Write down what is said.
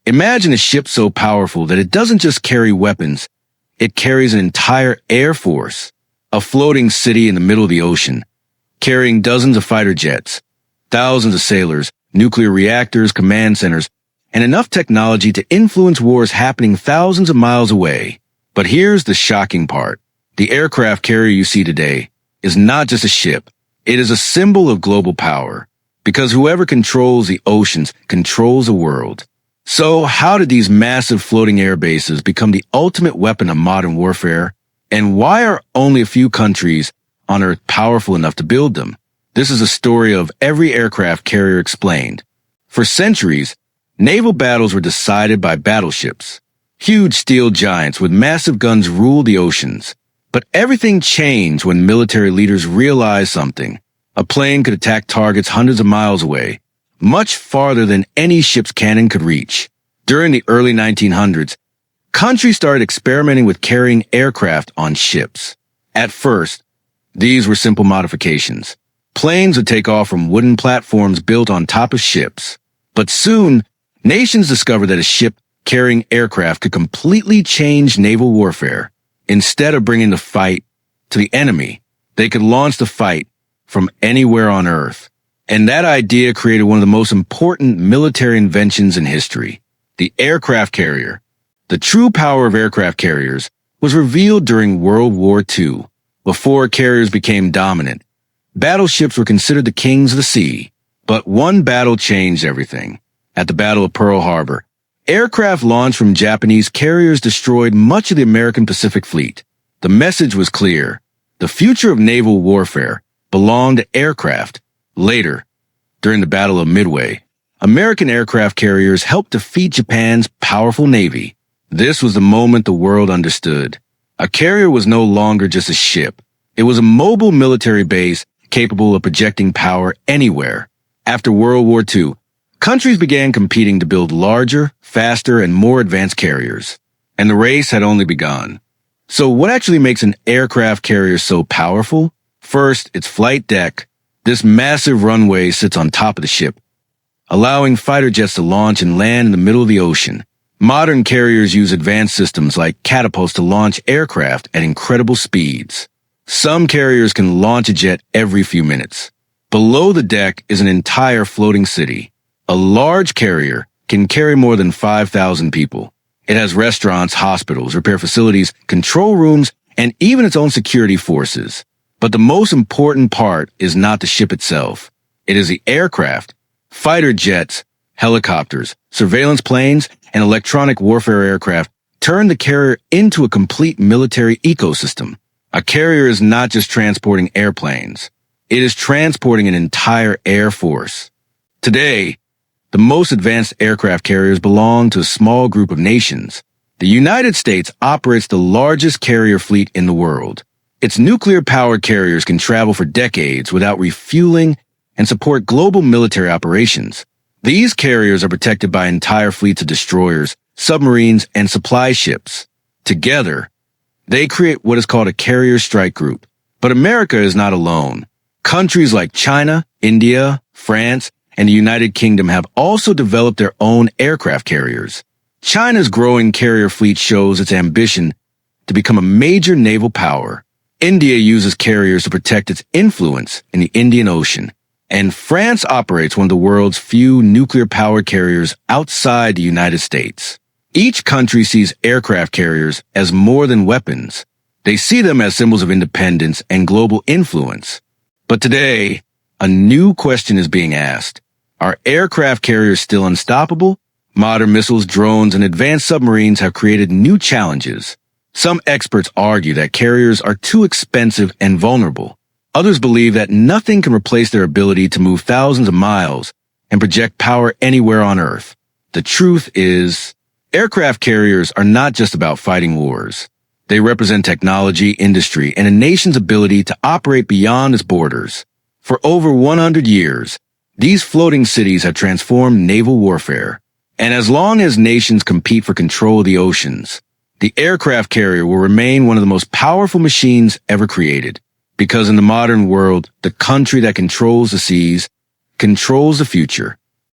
Imagine a ship so powerful that it doesn't just carry weapons, it carries an entire air force, a floating city in the middle of the ocean, carrying dozens of fighter jets, thousands of sailors, nuclear reactors, command centers, and enough technology to influence wars happening thousands of miles away. But here's the shocking part. The aircraft carrier you see today is not just a ship. It is a symbol of global power, because whoever controls the oceans controls the world. So how did these massive floating air bases become the ultimate weapon of modern warfare? And why are only a few countries on Earth powerful enough to build them? This is a story of every aircraft carrier explained. For centuries, naval battles were decided by battleships. Huge steel giants with massive guns ruled the oceans. But everything changed when military leaders realized something. A plane could attack targets hundreds of miles away, much farther than any ship's cannon could reach. During the early 1900s, countries started experimenting with carrying aircraft on ships. At first, these were simple modifications. Planes would take off from wooden platforms built on top of ships. But soon, nations discovered that a ship carrying aircraft could completely change naval warfare. Instead of bringing the fight to the enemy, they could launch the fight from anywhere on Earth. And that idea created one of the most important military inventions in history, the aircraft carrier. The true power of aircraft carriers was revealed during World War II. Before carriers became dominant, battleships were considered the kings of the sea. But one battle changed everything. At the Battle of Pearl Harbor, aircraft launched from Japanese carriers destroyed much of the American Pacific Fleet. The message was clear. The future of naval warfare belonged to aircraft. Later, during the Battle of Midway, American aircraft carriers helped defeat Japan's powerful navy. This was the moment the world understood. A carrier was no longer just a ship. It was a mobile military base capable of projecting power anywhere. After World War II, countries began competing to build larger, faster, and more advanced carriers. And the race had only begun. So what actually makes an aircraft carrier so powerful? First, its flight deck. This massive runway sits on top of the ship, allowing fighter jets to launch and land in the middle of the ocean. Modern carriers use advanced systems like catapults to launch aircraft at incredible speeds. Some carriers can launch a jet every few minutes. Below the deck is an entire floating city. A large carrier can carry more than 5,000 people. It has restaurants, hospitals, repair facilities, control rooms, and even its own security forces. But the most important part is not the ship itself. It is the aircraft, fighter jets, helicopters, surveillance planes, and electronic warfare aircraft turn the carrier into a complete military ecosystem. A carrier is not just transporting airplanes. It is transporting an entire air force. Today, the most advanced aircraft carriers belong to a small group of nations. The United States operates the largest carrier fleet in the world. Its nuclear-powered carriers can travel for decades without refueling and support global military operations. These carriers are protected by entire fleets of destroyers, submarines, and supply ships. Together, they create what is called a carrier strike group. But America is not alone. Countries like China, India, France, and the United Kingdom have also developed their own aircraft carriers. China's growing carrier fleet shows its ambition to become a major naval power. India uses carriers to protect its influence in the Indian Ocean. And France operates one of the world's few nuclear-powered carriers outside the United States. Each country sees aircraft carriers as more than weapons. They see them as symbols of independence and global influence. But today, a new question is being asked. Are aircraft carriers still unstoppable? Modern missiles, drones, and advanced submarines have created new challenges. Some experts argue that carriers are too expensive and vulnerable. Others believe that nothing can replace their ability to move thousands of miles and project power anywhere on Earth. The truth is, aircraft carriers are not just about fighting wars. They represent technology, industry, and a nation's ability to operate beyond its borders. For over 100 years, these floating cities have transformed naval warfare. And as long as nations compete for control of the oceans, the aircraft carrier will remain one of the most powerful machines ever created. Because in the modern world, the country that controls the seas controls the future.